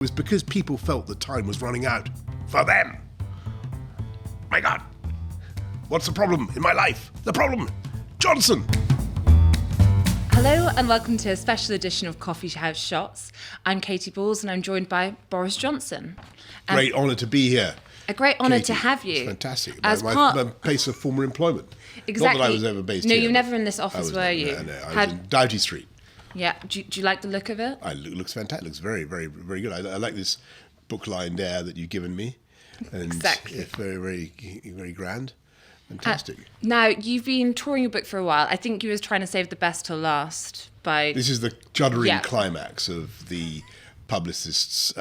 It was because people felt that time was running out for them. My God, what's the problem in my life? The problem, Johnson. Hello and welcome to a special edition of Coffee House Shots. I'm Katy Balls and I'm joined by Boris Johnson. Great honour to be here. A great honour Katy, to have you. It's fantastic. As my place of former employment. Exactly. Not that I was ever based no, here. you were never in this office, were you? No. I was in Doughty Street. Yeah. Do you like the look of it? It looks fantastic. It looks very, very, very good. I like this book line there that you've given me. And exactly. It's very, very, very grand. Fantastic. Now, you've been touring your book for a while. I think you were trying to save the best till last by... This is the juddering climax of the publicist's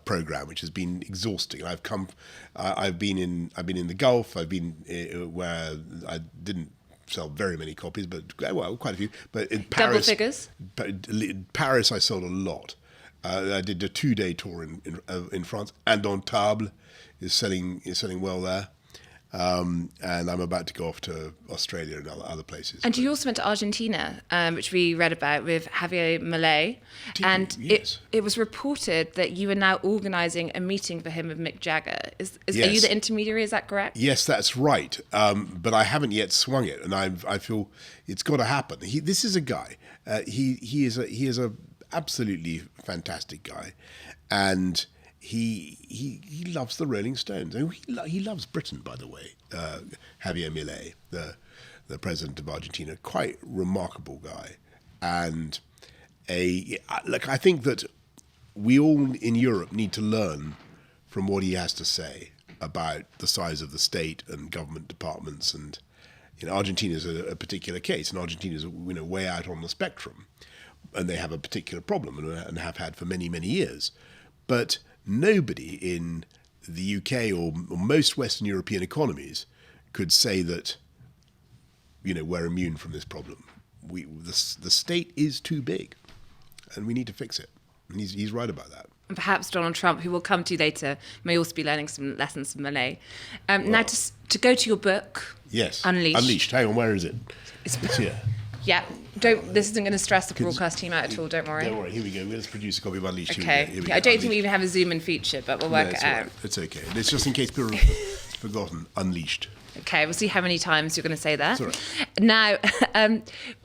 program, which has been exhausting. I've been in the Gulf. I've been where I didn't sell very many copies, but quite a few. But in Paris, double figures. But in Paris, I sold a lot. I did a 2-day tour in France. Indomptable is selling well there. And I'm about to go off to Australia and other places. And you also went to Argentina, which we read about with Javier Milei. And yes. it was reported that you are now organising a meeting for him with Mick Jagger. Yes. Are you the intermediary? Is that correct? Yes, that's right. But I haven't yet swung it, and I feel it's got to happen. This is a guy. He is a absolutely fantastic guy, and he loves the Rolling Stones. He loves Britain, by the way. Javier Milei, the president of Argentina, quite remarkable guy, and I think that we all in Europe need to learn from what he has to say about the size of the state and government departments. And Argentina is a particular case, and Argentina is way out on the spectrum, and they have a particular problem and have had for many, many years. But nobody in the UK or most Western European economies could say that, we're immune from this problem. The state is too big, and we need to fix it. And he's right about that. And perhaps Donald Trump, who we'll come to later, may also be learning some lessons from Milei. Now, to go to your book. Yes. Unleashed. Hang on, where is it? It's here. Yeah. This isn't going to stress the broadcast team out at all, don't worry. Don't worry, here we go. Let's produce a copy of Unleashed. Okay. Here we go. I don't think we even have a zoom-in feature, but we'll work it out. Right. It's okay. It's just in case people have forgotten. Unleashed. Okay, we'll see how many times you're going to say that. That's all right. Now,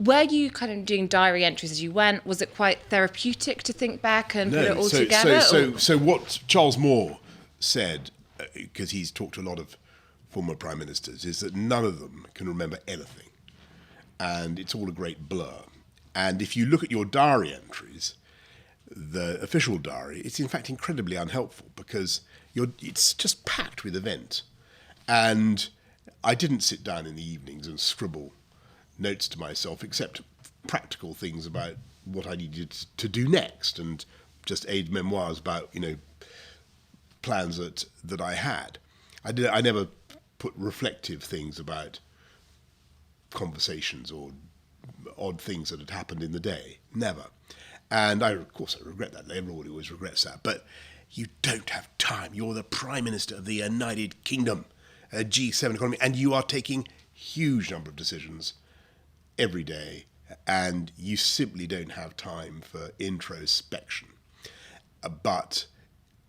were you kind of doing diary entries as you went? Was it quite therapeutic to think back and put it all together? So what Charles Moore said, because he's talked to a lot of former prime ministers, is that none of them can remember anything. And it's all a great blur. And if you look at your diary entries, the official diary, it's in fact incredibly unhelpful because it's just packed with events. And I didn't sit down in the evenings and scribble notes to myself, except practical things about what I needed to do next, and just aid memoirs about plans that I had. I never put reflective things about conversations or odd things that had happened in the day. Never. And of course I regret that. Everybody always regrets that. But you don't have time. You're the Prime Minister of the United Kingdom, a G7 economy, and you are taking huge number of decisions every day, and you simply don't have time for introspection. But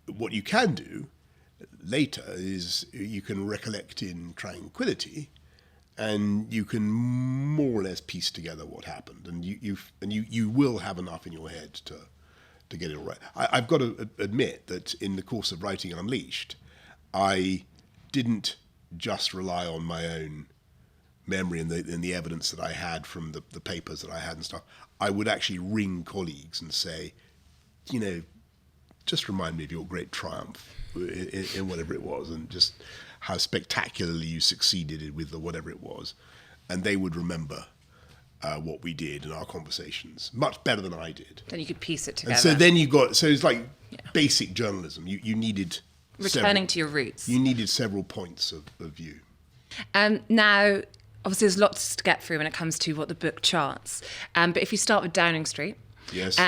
what you can do later is you can recollect in tranquility, and you can more or less piece together what happened, and you will have enough in your head to get it all right. I've got to admit that in the course of writing Unleashed, I didn't just rely on my own memory and the evidence that I had from the papers that I had and stuff. I would actually ring colleagues and say, just remind me of your great triumph in whatever it was, and just how spectacularly you succeeded with whatever it was. And they would remember what we did in our conversations much better than I did. Then you could piece it together. And so then it's like basic journalism. You needed returning to your roots. You needed several points of view. Now, obviously there's lots to get through when it comes to what the book charts. But if you start with Downing Street, yes.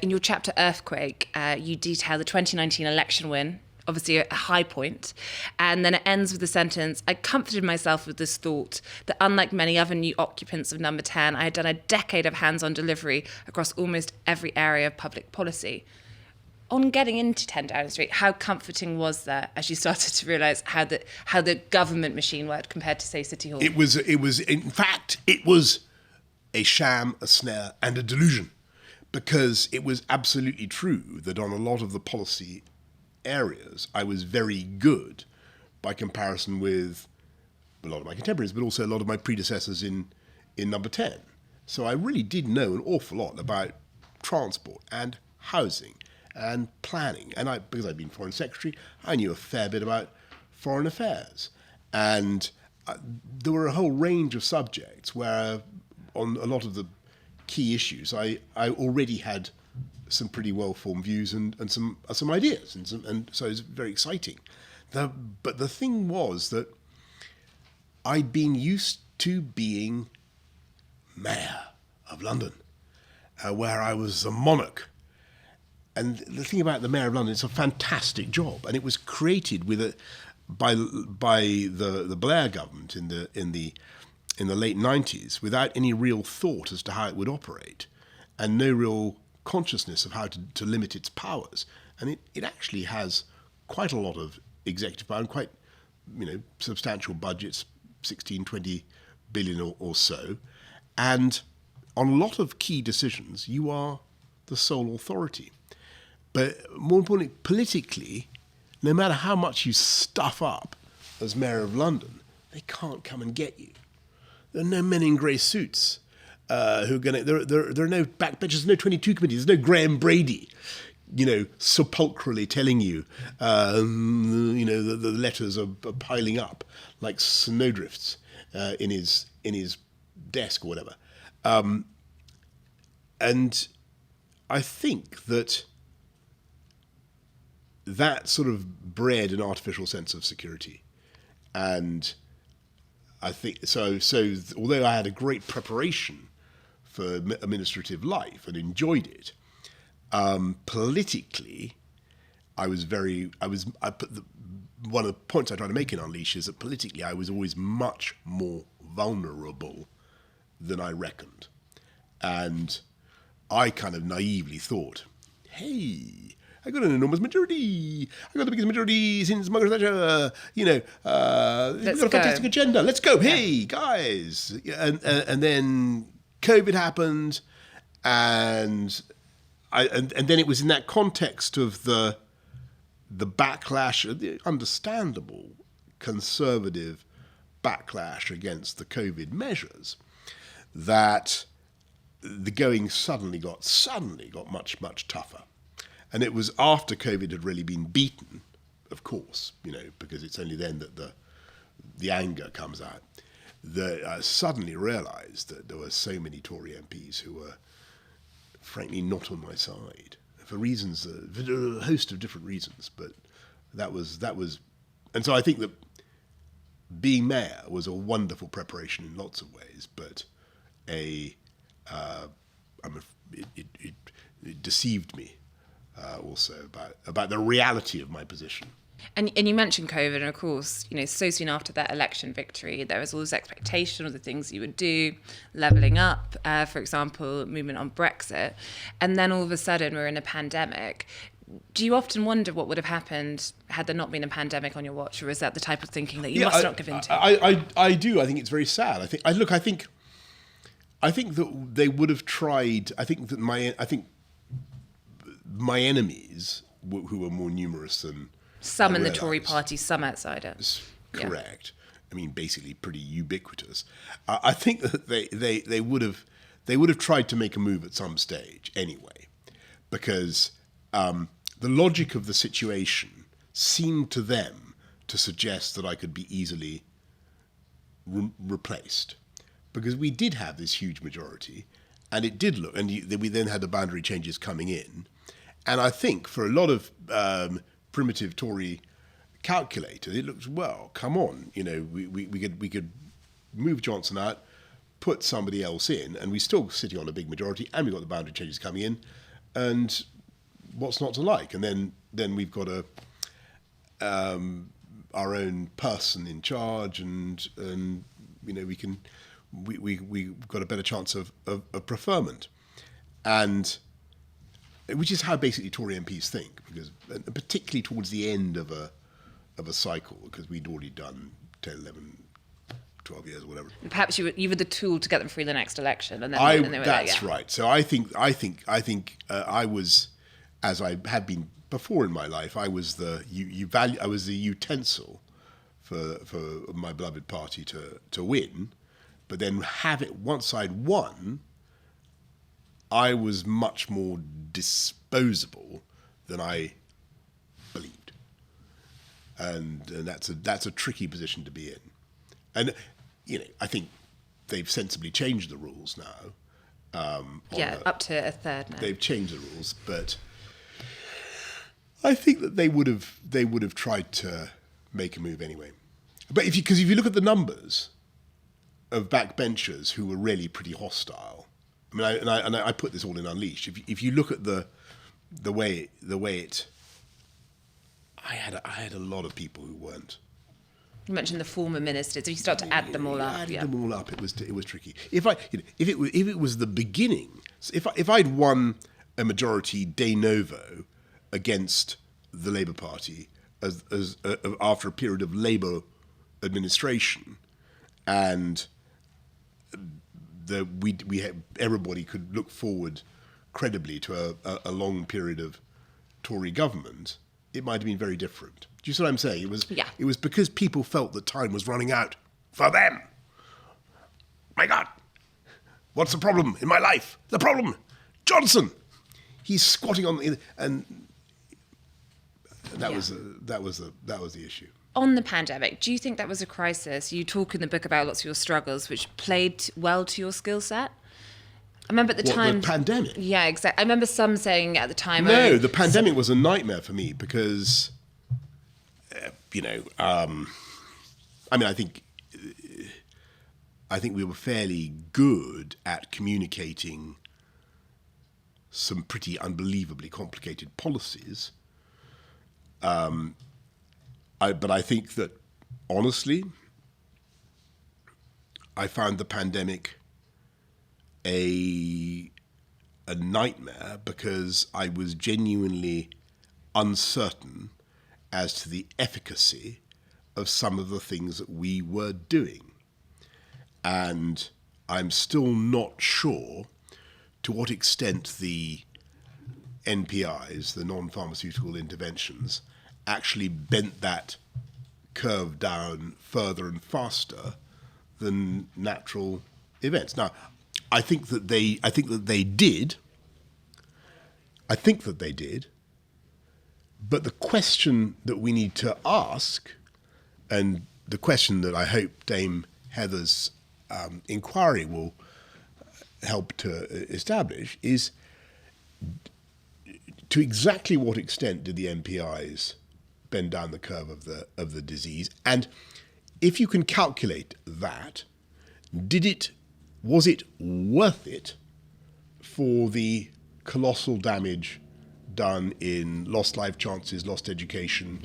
In your chapter Earthquake, you detail the 2019 election win, obviously a high point, and then it ends with the sentence, I comforted myself with this thought that unlike many other new occupants of Number 10, I had done a decade of hands-on delivery across almost every area of public policy. on getting into 10 Downing Street, how comforting was that as you started to realise how the government machine worked compared to, say, City Hall? In fact, it was a sham, a snare, and a delusion, because it was absolutely true that on a lot of the policy areas, I was very good by comparison with a lot of my contemporaries, but also a lot of my predecessors in Number 10. So I really did know an awful lot about transport and housing and planning. And because I'd been Foreign Secretary, I knew a fair bit about foreign affairs. And there were a whole range of subjects where on a lot of the key issues, I already had some pretty well-formed views and some ideas. And so it was very exciting. But the thing was that I'd been used to being mayor of London, where I was a monarch. And the thing about the mayor of London, it's a fantastic job, and it was created by the Blair government in the late 90s without any real thought as to how it would operate, and no real consciousness of how to limit its powers. And it actually has quite a lot of executive power and quite substantial budgets, 16, 20 billion or so. And on a lot of key decisions, you are the sole authority. But more importantly, politically, no matter how much you stuff up as Mayor of London, they can't come and get you. There are no men in grey suits who are going to... There are no backbenchers, no 22 committees, there's no Graham Brady, sepulchrally telling you, the letters are piling up like snowdrifts in his desk or whatever. And I think that sort of bred an artificial sense of security. And I think, so although I had a great preparation for administrative life and enjoyed it, politically, one of the points I try to make in Unleash is that politically I was always much more vulnerable than I reckoned. And I kind of naively thought, hey, I got an enormous majority. I got the biggest majority since Margaret Thatcher. We've got a fantastic agenda. Let's go. Hey, guys. And then COVID happened, and then it was in that context of the backlash, the understandable conservative backlash against the COVID measures, that the going suddenly got much, much tougher. And it was after COVID had really been beaten, of course, because it's only then that the anger comes out, that I suddenly realised that there were so many Tory MPs who were, frankly, not on my side for reasons, for a host of different reasons. But that was, and so I think that being mayor was a wonderful preparation in lots of ways, but it deceived me. Also about the reality of my position. And you mentioned COVID, and of course, so soon after that election victory, there was all this expectation of the things you would do, levelling up, for example, movement on Brexit, and then all of a sudden we're in a pandemic. Do you often wonder what would have happened had there not been a pandemic on your watch, or is that the type of thinking that you must not give in to? I do. I think it's very sad. I think that they would have tried. I think my enemies, who were more numerous than some in the Tory party, some outsiders. Correct. Yeah. I mean, basically pretty ubiquitous. I think that they would have tried to make a move at some stage anyway, because the logic of the situation seemed to them to suggest that I could be easily replaced, because we did have this huge majority, and it did look, and we then had the boundary changes coming in. And I think for a lot of primitive Tory calculators, it looks, well, come on, we could move Johnson out, put somebody else in, and we're still sitting on a big majority, and we've got the boundary changes coming in, and what's not to like? And then we've got our own person in charge, and we've got a better chance of preferment. And which is how basically Tory MPs think, because particularly towards the end of a cycle, because we'd already done 10, 11, 12 years or whatever. Perhaps you were the tool to get them through the next election, and then they were that's there, yeah. right. So I think I was, as I had been before in my life, I was the utensil for my beloved party to win, but then once I'd won, I was much more disposable than I believed, and that's a tricky position to be in. And I think they've sensibly changed the rules now. Up to a third now. They've changed the rules, but I think that they would have tried to make a move anyway. But if you look at the numbers of backbenchers who were really pretty hostile, I mean, I put this all in Unleashed. If you look at the way it, I had a lot of people who weren't. You mentioned the former ministers. If you start to add them all up, them all up, it was tricky. If it was the beginning, so if I'd won a majority de novo against the Labour Party as after a period of Labour administration, and everybody could look forward credibly to a long period of Tory government, it might have been very different. Do you see what I'm saying? It was because people felt that time was running out for them. My God, what's the problem in my life? The problem, Johnson. He's squatting on and that was the issue. On the pandemic, do you think that was a crisis? You talk in the book about lots of your struggles, which played well to your skill set. I remember at the time... the pandemic? Yeah, exactly. I remember some saying at the time... No, the pandemic was a nightmare for me because, I think we were fairly good at communicating some pretty unbelievably complicated policies. But I think that, honestly, I found the pandemic a nightmare because I was genuinely uncertain as to the efficacy of some of the things that we were doing. And I'm still not sure to what extent the NPIs, the non-pharmaceutical interventions, actually bent that curve down further and faster than natural events. Now, I think that they did. But the question that we need to ask, and the question that I hope Dame Heather's inquiry will help to establish, is to exactly what extent did the NPIs bend down the curve of the disease? And if you can calculate that, was it worth it for the colossal damage done in lost life chances, lost education,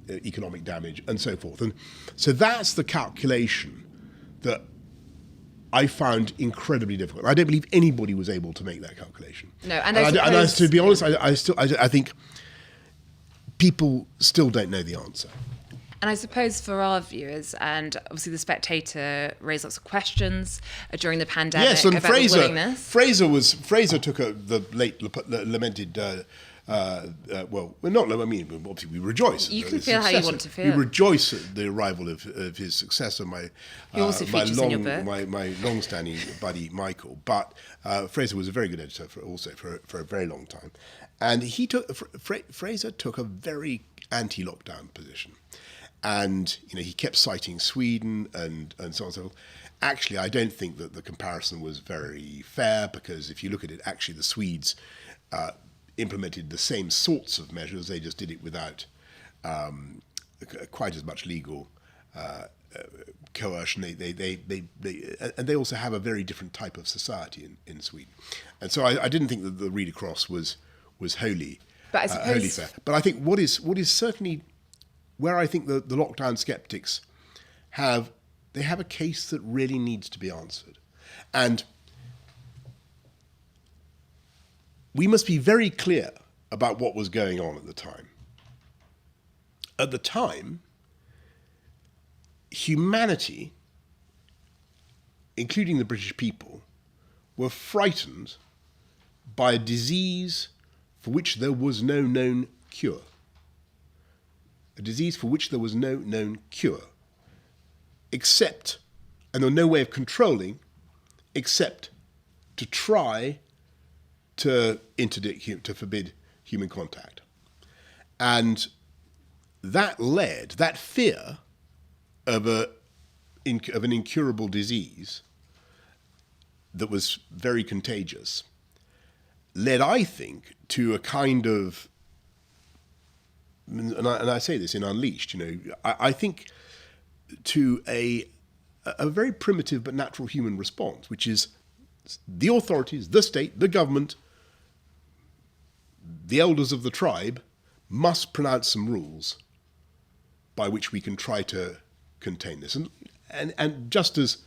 economic damage, and so forth? And so that's the calculation that I found incredibly difficult. I don't believe anybody was able to make that calculation. No, to be honest, I think people still don't know the answer. And I suppose for our viewers, and obviously the Spectator raised lots of questions during the pandemic and about the willingness. Fraser took the late lamented. Obviously we rejoice. You can feel how you want to feel. We rejoice at the arrival of his successor, my long-standing buddy Michael. But Fraser was a very good editor for a very long time, and Fraser took a very anti-lockdown position. And he kept citing Sweden and so on and so forth. Actually, I don't think that the comparison was very fair, because if you look at it, actually the Swedes implemented the same sorts of measures. They just did it without quite as much legal coercion. And they also have a very different type of society in Sweden. And so I didn't think that the read across was wholly fair. But I think what is certainly where I think the lockdown skeptics have a case that really needs to be answered. And we must be very clear about what was going on at the time. At the time, humanity, including the British people, were frightened by a disease for which there was no known cure. A disease for which there was no known cure, except, and there was no way of controlling, except to try to interdict, to forbid human contact. And that fear of an incurable disease that was very contagious led, I think, to a kind of, and I say this in Unleashed, I think to a very primitive but natural human response, which is the authorities, the state, the government, the elders of the tribe must pronounce some rules by which we can try to contain this. And just as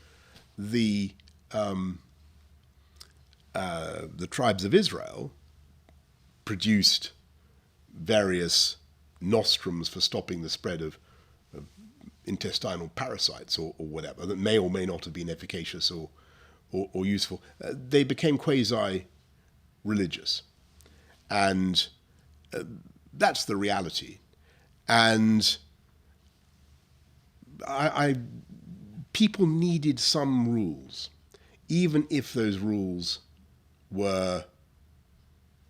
the tribes of Israel produced various nostrums for stopping the spread of intestinal parasites or whatever that may or may not have been efficacious or useful, they became quasi-religious. And that's the reality. And people needed some rules, even if those rules were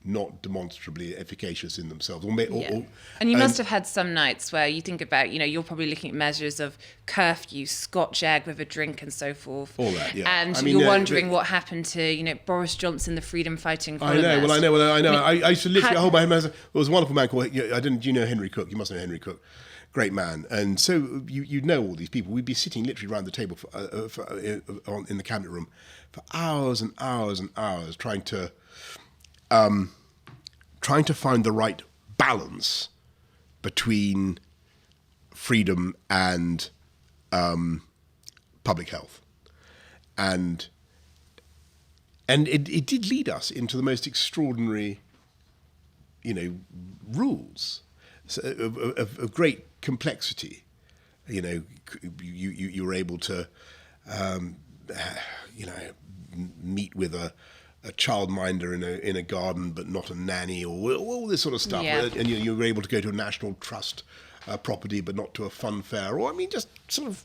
not demonstrably efficacious in themselves. And you must have had some nights where you think about, you're probably looking at measures of curfew, Scotch egg with a drink and so forth. All that, yeah. And you're wondering what happened to, Boris Johnson, the freedom-fighting columnist. I know. I used to literally hold my hand. There was a wonderful man called, do you know Henry Cook? You must know Henry Cook. Great man. And so you know all these people. We'd be sitting literally around the table in the cabinet room for hours and hours and hours trying to find the right balance between freedom and public health. And it did lead us into the most extraordinary, rules of great complexity. You were able to, meet with a childminder in a garden, but not a nanny, or all this sort of stuff. Yeah. And you were able to go to a national trust property, but not to a fun fair, or just sort of.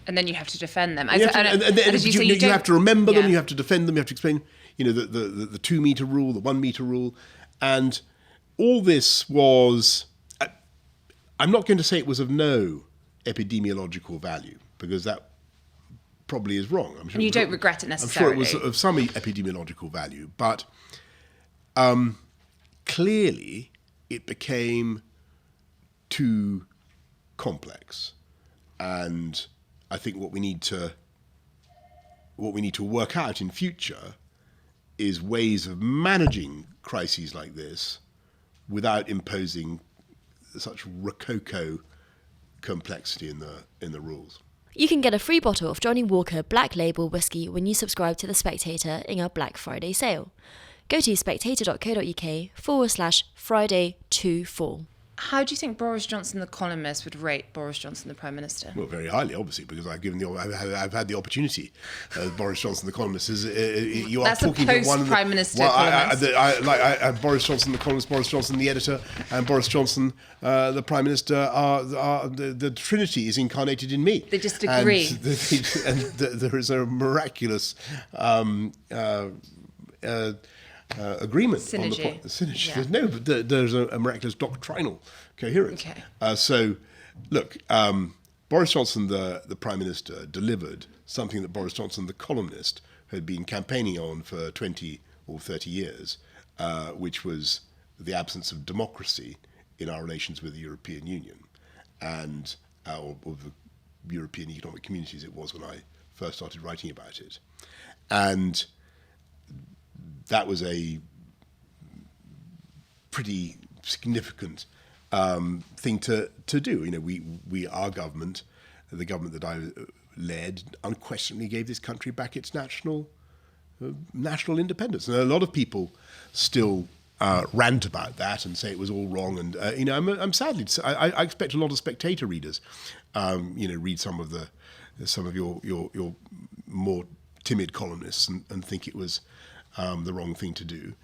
And then you have to defend them. You have to remember them. You have to defend them. You have to explain, the 2 meter rule, the 1 meter rule, and all this was. I'm not going to say it was of no epidemiological value, because that probably is wrong. I'm sure and you don't regret it necessarily. I'm sure it was of some epidemiological value, but clearly it became too complex. And I think what we need to work out in future is ways of managing crises like this without imposing such rococo complexity in the rules. You can get a free bottle of Johnny Walker Black Label whiskey when you subscribe to The Spectator in our Black Friday sale. Go to spectator.co.uk/Friday24. How do you think Boris Johnson, the columnist, would rate Boris Johnson, the Prime Minister? Well, very highly, obviously, because I've had the opportunity. Boris Johnson, the columnist, is you are That's talking to one of the Prime Minister columnist. Boris Johnson, the columnist, Boris Johnson, the editor, and Boris Johnson, the Prime Minister, are the Trinity is incarnated in me. They just agree, and there is a miraculous. Agreement synergy. On the point. Synergy. Yeah. No, but there's a miraculous doctrinal coherence. Okay. So, look, Boris Johnson, the Prime Minister, delivered something that Boris Johnson, the columnist, had been campaigning on for 20 or 30 years, which was the absence of democracy in our relations with the European Union and or the European Economic Communities. It was when I first started writing about it. And that was a pretty significant thing to do. Our government, the government that I led, unquestionably gave this country back its national national independence. And a lot of people still rant about that and say it was all wrong. And I'm sadly, I expect a lot of Spectator readers, read some of your more timid columnists and think it was the wrong thing to do.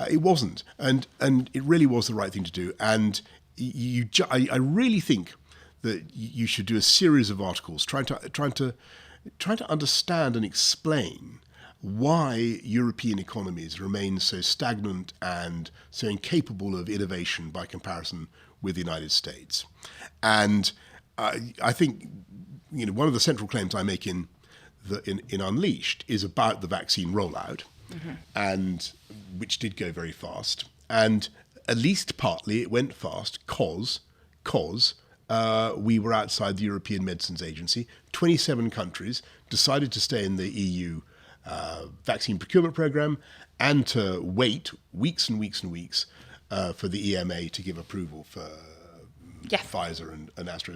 It wasn't, and it really was the right thing to do. And I really think that you should do a series of articles trying to understand and explain why European economies remain so stagnant and so incapable of innovation by comparison with the United States. And I think one of the central claims I make in Unleashed is about the vaccine rollout, and which did go very fast. And at least partly it went fast because we were outside the European Medicines Agency. 27 countries decided to stay in the EU vaccine procurement program and to wait weeks and weeks and weeks for the EMA to give approval for Pfizer and Astra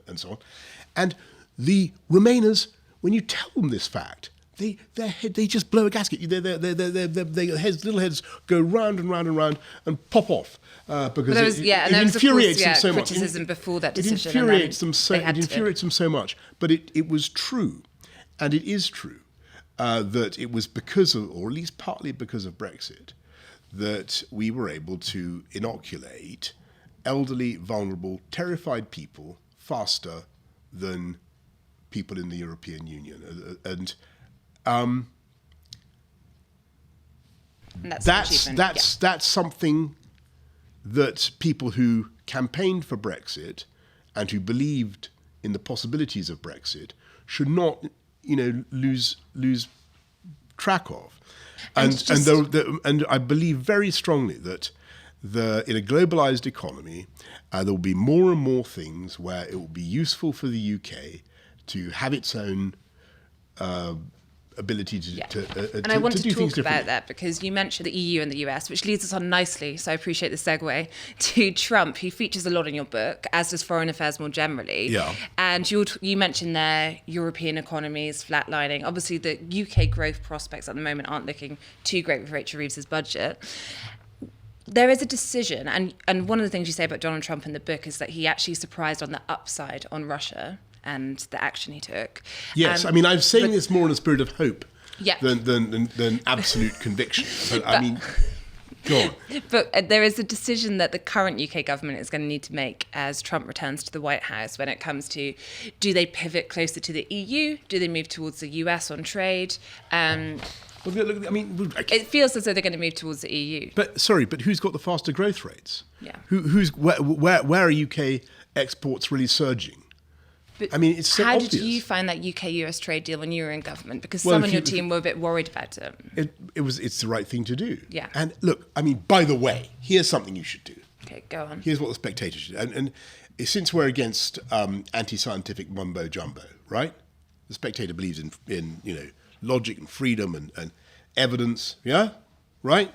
and so on. And the Remainers, when you tell them this fact, they just blow a gasket. Their little heads go round and round and round and pop off because it infuriates them so much. Criticism before that decision. It infuriates them so much. But it was true, and it is true, that it was because of, or at least partly because of Brexit, that we were able to inoculate elderly, vulnerable, terrified people faster than people in the European Union. And that's something that people who campaigned for Brexit and who believed in the possibilities of Brexit should not, lose track of. And I believe very strongly that in a globalized economy, there will be more and more things where it will be useful for the UK to have its own ability to and I want to do things talk about differently. that because you mentioned the EU and the US, which leads us on nicely, so I appreciate the segue, to Trump, who features a lot in your book, as does foreign affairs more generally. Yeah. And you mentioned there European economies flatlining. Obviously, the UK growth prospects at the moment aren't looking too great with Rachel Reeves's budget. There is a decision, and one of the things you say about Donald Trump in the book is that he actually surprised on the upside on Russia and the action he took. Yes, I'm saying this more in a spirit of hope than absolute conviction. But go on. But there is a decision that the current UK government is going to need to make as Trump returns to the White House when it comes to, do they pivot closer to the EU? Do they move towards the US on trade? It feels as though they're going to move towards the EU. But who's got the faster growth rates? Yeah. Where are UK exports really surging? But it's so how obvious. did you find that UK-US trade deal when you were in government? Because some on your team were a bit worried about it. It's the right thing to do. Yeah. And look, by the way, here's something you should do. Okay, go on. Here's what the Spectator should do. And since we're against anti-scientific mumbo jumbo, right? The Spectator believes in logic and freedom and evidence. Yeah, right.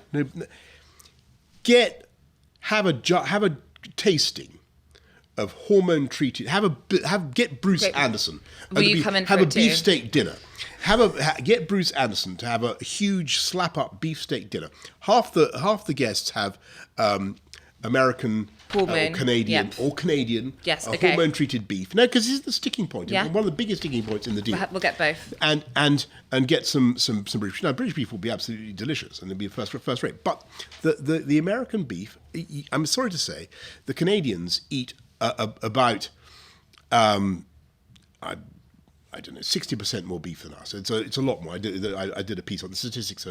Have a tasting of hormone treated. Get Bruce Anderson. Will you come in for have a it too? beefsteak dinner. Get Bruce Anderson to have a huge slap up beefsteak dinner. Half the guests have American or Canadian hormone treated beef. No, because this is the sticking point. Yeah. One of the biggest sticking points in the deal. We'll get both. And get some British. Now, British beef will be absolutely delicious and it'll be first rate. But the American beef, I'm sorry to say, the Canadians eat about I don't know, 60% more beef than us. It's a lot more. I did a piece on the statistics.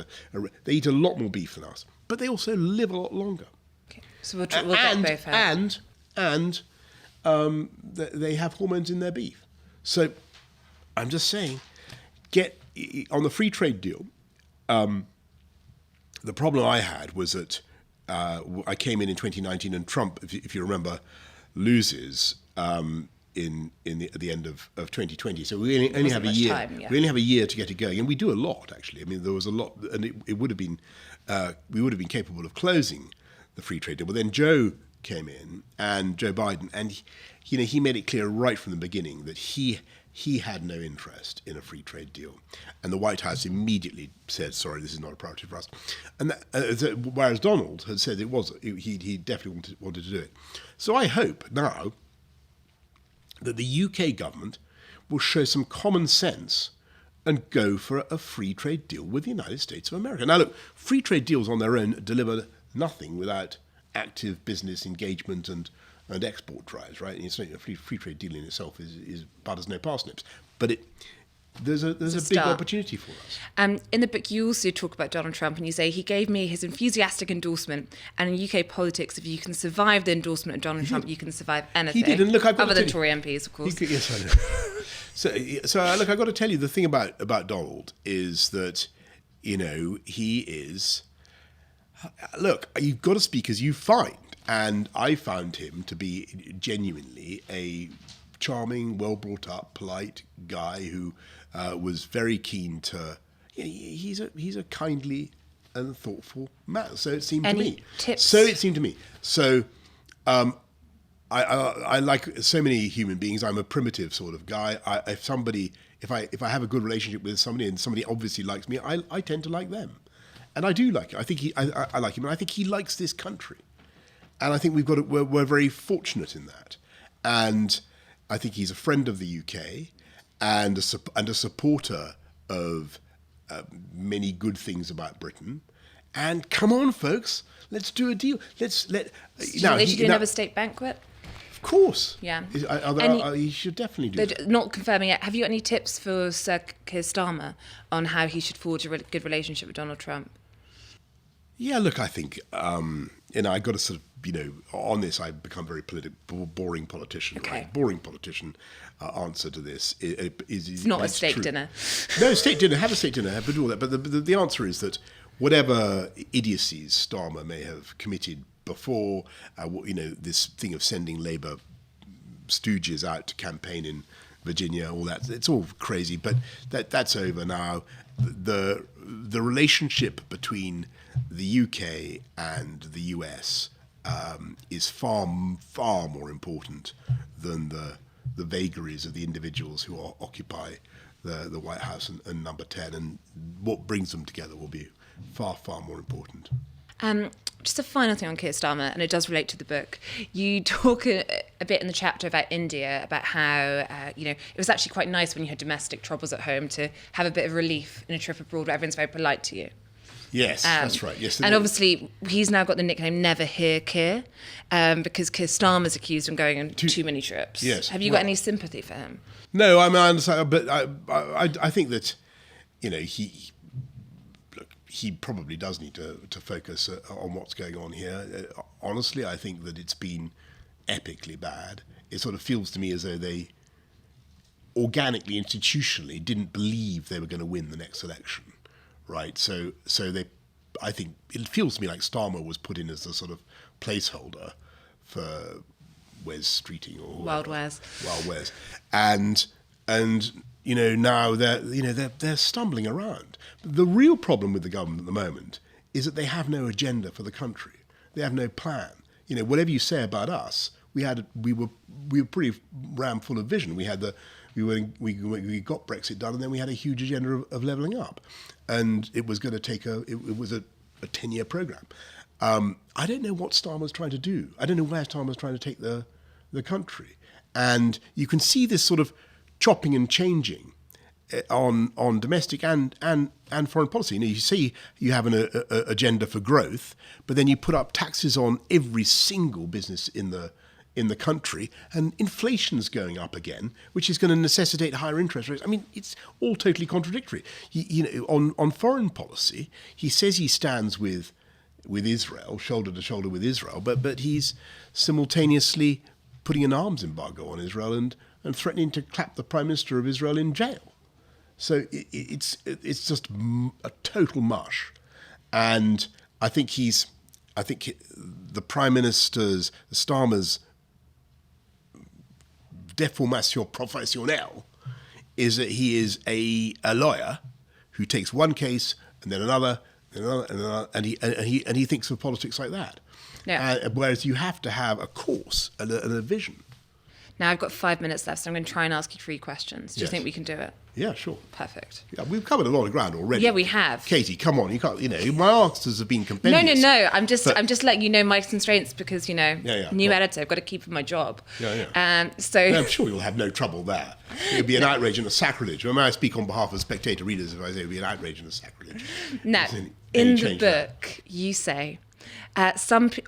They eat a lot more beef than us, but they also live a lot longer. Okay. So we'll get both out. And they have hormones in their beef. So I'm just saying, get on the free trade deal. The problem I had was that I came in 2019, and Trump, if you remember, loses at the end of 2020. So we only have a year. We only have a year to get it going, and we do a lot actually. There was a lot, and it would have been we would have been capable of closing the free trade deal. But then Joe came in, and Joe Biden, and he made it clear right from the beginning that he he had no interest in a free trade deal. And the White House immediately said, sorry, this is not a priority for us. And whereas Donald had said it was, he definitely wanted to do it. So I hope now that the UK government will show some common sense and go for a free trade deal with the United States of America. Now look, free trade deals on their own deliver nothing without active business engagement and export drives, right? It's not, a free trade deal in itself is butters no parsnips, but there's a big opportunity for us. In the book, you also talk about Donald Trump, and you say he gave me his enthusiastic endorsement. And in UK politics, if you can survive the endorsement of Donald Trump, you can survive anything. He did, and look, I've got other than Tory MPs, of course. Yes, I know. So look, I've got to tell you, the thing about Donald is that, he is. Look, you've got to speak as you find. And I found him to be genuinely a charming, well-brought-up, polite guy who was very keen to. He's a kindly and thoughtful man. So it seemed to me. Tips? So it seemed to me. So I like so many human beings. I'm a primitive sort of guy. If I have a good relationship with somebody and somebody obviously likes me, I tend to like them, and I do like it. I think I like him, and I think he likes this country. And I think we're very fortunate in that. And I think he's a friend of the UK and a supporter of many good things about Britain. And come on, folks, let's do a deal. They should do another state banquet? Of course. Yeah. He should definitely do that. Not confirming it. Have you got any tips for Sir Keir Starmer on how he should forge a good relationship with Donald Trump? Yeah, look, I think, I've got to sort of, on this, I've become very boring politician. Okay. Right? Boring politician answer to this is it's not a steak true. dinner. No, steak dinner, have a steak dinner, but all that. But the answer is that whatever idiocies Starmer may have committed before, this thing of sending Labour stooges out to campaign in Virginia, all that, it's all crazy, but that's over now. The relationship between the UK and the US is far more important than the vagaries of the individuals who occupy the White House and Number 10, and what brings them together will be far more important. Just a final thing on Keir Starmer, and it does relate to the book. You talk a bit in the chapter about India, about how, it was actually quite nice when you had domestic troubles at home to have a bit of relief in a trip abroad where everyone's very polite to you. Yes, that's right. Yes, and obviously he's now got the nickname Never Hear Keir, because Keir Starmer's accused of going on too many trips. Yes. Have you got any sympathy for him? No, I mean, I understand, but I think that, he probably does need to focus on what's going on here. Honestly, I think that it's been epically bad. It sort of feels to me as though they organically, institutionally, didn't believe they were going to win the next election, right? So I think it feels to me like Starmer was put in as a sort of placeholder for Wes Streeting or Wild Wes, and now they're stumbling around. The real problem with the government at the moment is that they have no agenda for the country. They have no plan. Whatever you say about us, we were pretty ram full of vision. We got Brexit done, and then we had a huge agenda of levelling up, and it was going to take it was a 10-year program. I don't know what Starmer's trying to do. I don't know where Starmer's trying to take the country, and you can see this sort of chopping and changing on domestic and foreign policy. You see you have an agenda for growth, but then you put up taxes on every single business in the country, and inflation's going up again, which is going to necessitate higher interest rates. I mean, it's all totally contradictory. On foreign policy, he says he stands with Israel, shoulder to shoulder with Israel, but he's simultaneously putting an arms embargo on Israel and threatening to clap the Prime Minister of Israel in jail. So it's just a total mush, and I think the Prime Minister's Starmer's deformation professionnelle is that he is a lawyer who takes one case and then another, and he thinks of politics like that. Yeah. Whereas you have to have a course and a vision. Now I've got 5 minutes left, so I'm going to try and ask you 3 questions. Do you Yes. think we can do it? Yeah, sure. Perfect. Yeah, we've covered a lot of ground already. Yeah, we have. Katie, come on, you can't. My answers have been No, compendious. I'm just letting you know my constraints because new Go on. editor, I've got to keep my job. Yeah. So I'm sure you'll have no trouble there. It would be an outrage and a sacrilege. May I speak on behalf of Spectator readers if I say it would be an outrage and a sacrilege? now, Is any in the change there? book, you say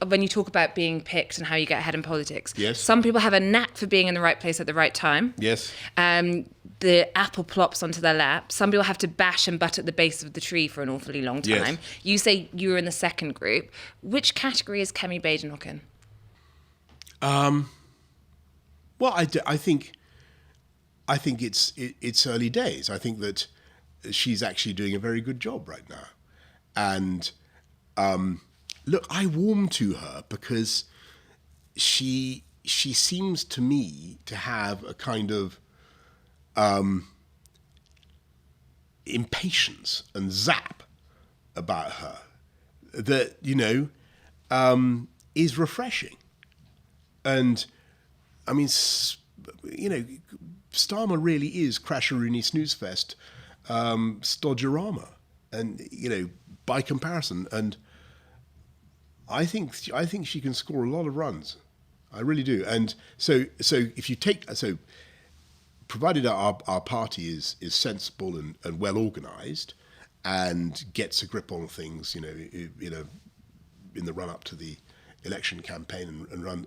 when you talk about being picked and how you get ahead in politics, Yes. some people have a knack for being in the right place at the right time. Yes. The apple plops onto their lap. Some people have to bash and butt at the base of the tree for an awfully long time. Yes. You say you were in the second group. Which category is Kemi Badenoch in? Well, I think it's early days. I think that she's actually doing a very good job right now. And look, I warm to her because she seems to me to have a kind of impatience and zap about her that is refreshing. And I mean, Starmer really is Crasheroony Snoozefest Stodgerama, and by comparison, and I think she can score a lot of runs. I really do. And so if you take provided our party is sensible and well organised and gets a grip on things, in the run up to the election campaign and run,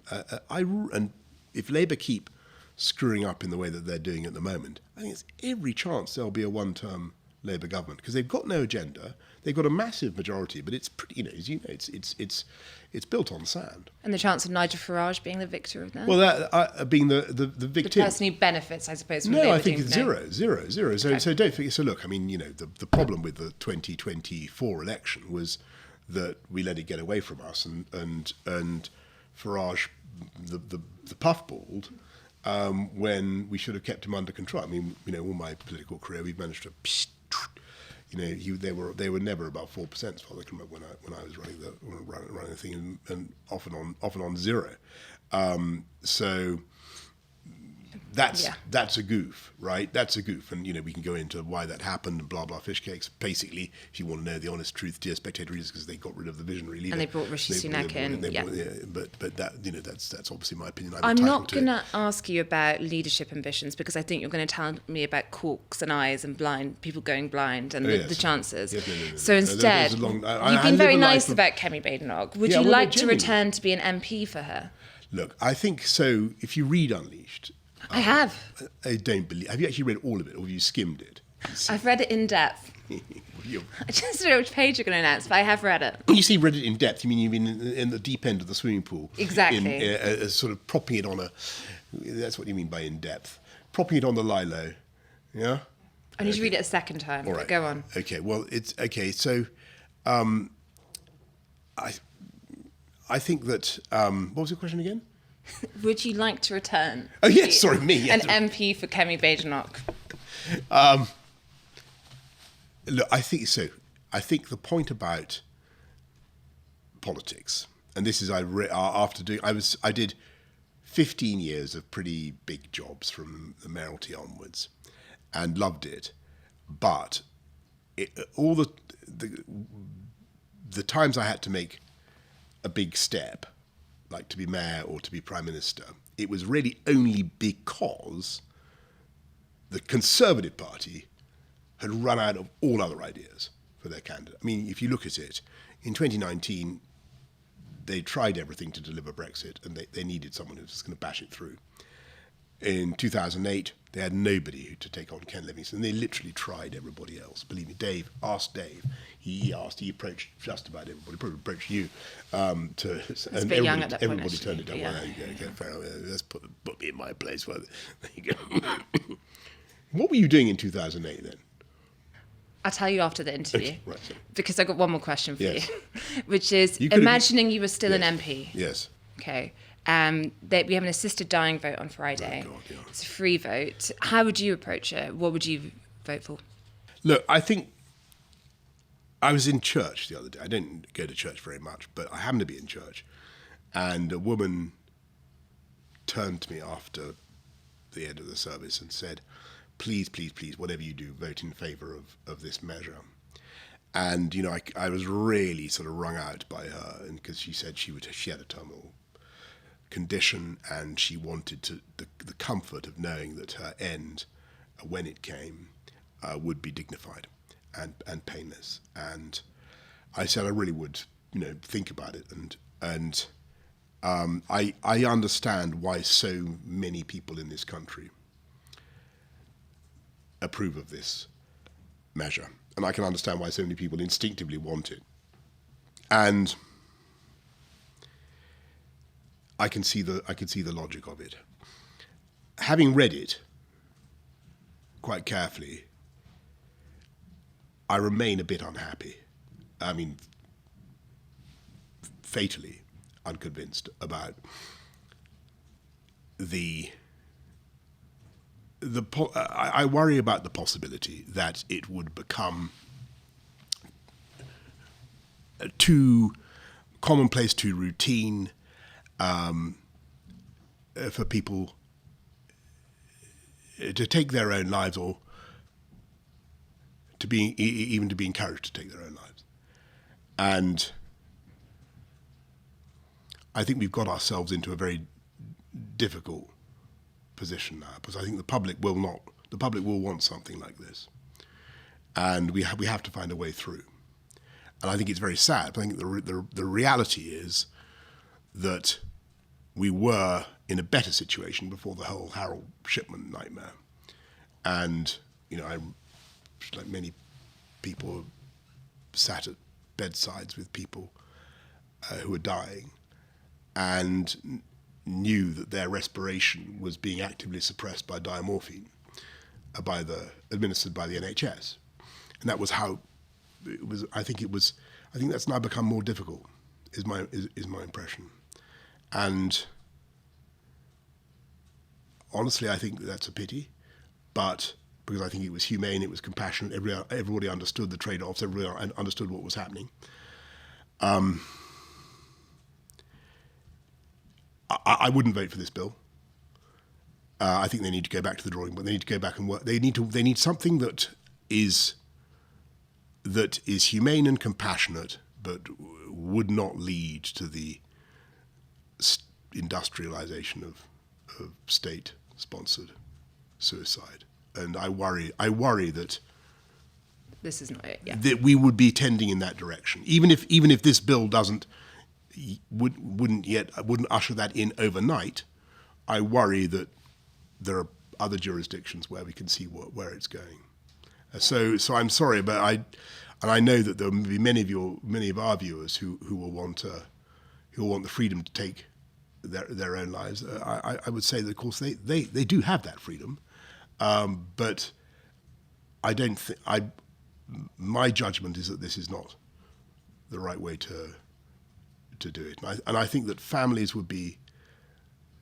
and if Labour keep screwing up in the way that they're doing at the moment, I think it's every chance there'll be a one-term Labour government because they've got no agenda. They've got a massive majority, but it's pretty, as you know, it's built on sand. And the chance of Nigel Farage being the victor of that? Well, that being the victim. The person who benefits, I suppose, from No, Labour I think doing it's no. zero. Okay. So don't forget. So look, I mean, the problem with the 2024 election was that we let it get away from us, and Farage, the puffballed when we should have kept him under control. I mean, all my political career, we've managed to. They were never above 4% as far as I can remember when I was running the thing, and often on zero. So that's a goof, right? That's a goof, and we can go into why that happened and blah blah fish cakes. Basically, if you want to know the honest truth, dear Spectator readers, because they got rid of the visionary leader And they brought Rishi Sunak in. But that that's obviously my opinion. I'm not going to ask you about leadership ambitions because I think you're going to tell me about corks and eyes and people going blind and the chances. Yes, no. So instead, you've been very nice about Kemi Badenoch. Would you like to return to be an MP for her? Look, I think so. If you read Unleashed. I have. I don't believe. Have you actually read all of it, or have you skimmed it? I've read it in depth. I just don't know which page you're going to announce, but I have read it. When you say read it in depth, you mean you've been in the deep end of the swimming pool? Exactly. Sort of propping it on a. That's what you mean by in depth. Propping it on the lie-low. Yeah. I need to read it a second time. All But right. go on. Okay. Well, it's okay. So, I think that. What was your question again? Would you like to return? Oh yes, sorry, me. Yes. An MP for Kemi Badenoch. Look, I think so. I think the point about politics, and this is I did 15 years of pretty big jobs from the mayoralty onwards, and loved it, but all the times I had to make a big step, like to be mayor or to be prime minister, it was really only because the Conservative Party had run out of all other ideas for their candidate. I mean, if you look at it, in 2019, they tried everything to deliver Brexit, and they needed someone who was just going to bash it through. In 2008, they had nobody to take on Ken Livingstone. They literally tried everybody else. Believe me, Dave. He approached just about everybody. Probably approached you. It's a bit young at that point, everybody turned it down. yeah. Well, there you go. Fair enough. Let's put me in my place. Well, there you go. What were you doing in 2008 then? I'll tell you after the interview. Okay, right, so. Because I've got one more question for Yes. you, which is You could've- imagining you were still Yes. an MP. Yes. Okay. We have an assisted dying vote on Friday. Oh, God, yeah. It's a free vote. How would you approach it? What would you vote for? Look, I think I was in church the other day. I don't go to church very much, but I happened to be in church. And a woman turned to me after the end of the service and said, please, please, please, whatever you do, vote in favour of this measure. And, I was really sort of wrung out by her, and because she said she had a terminal condition, and she wanted the comfort of knowing that her end, when it came, would be dignified and painless. And I said I really would, think about it. And I understand why so many people in this country approve of this measure. And I can understand why so many people instinctively want it. And I can see the logic of it. Having read it quite carefully, I remain a bit unhappy. I mean, fatally unconvinced about I worry about the possibility that it would become too commonplace, too routine for people to take their own lives, or to be even to be encouraged to take their own lives. And I think we've got ourselves into a very difficult position now, because I think the public will want something like this, and we have to find a way through. And I think it's very sad, but I think the reality is that we were in a better situation before the whole Harold Shipman nightmare. And I, like many people, sat at bedsides with people who were dying, and knew that their respiration was being actively suppressed by diamorphine, administered by the NHS, and that was how it was. I think that's now become more difficult. Is my impression, and honestly, I think that's a pity, but because I think it was humane, it was compassionate. Everybody understood the trade-offs. Everybody understood what was happening. I wouldn't vote for this bill. I think they need to go back to the drawing board. They need to go back and work. They need something that is humane and compassionate, but would not lead to the industrialization of state-sponsored suicide. And I worry that this is not it. Yeah. That we would be tending in that direction, even if this bill wouldn't usher that in overnight. I worry that there are other jurisdictions where we can see where it's going. So I'm sorry, but I know that there will be many of our viewers who will want the freedom to take their own lives. I would say that, of course, they do have that freedom, but I don't think my judgment is that this is not the right way to do it. And I think that families would be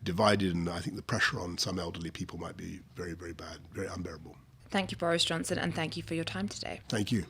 divided, and I think the pressure on some elderly people might be very, very bad, very unbearable. Thank you, Boris Johnson, and thank you for your time today. Thank you.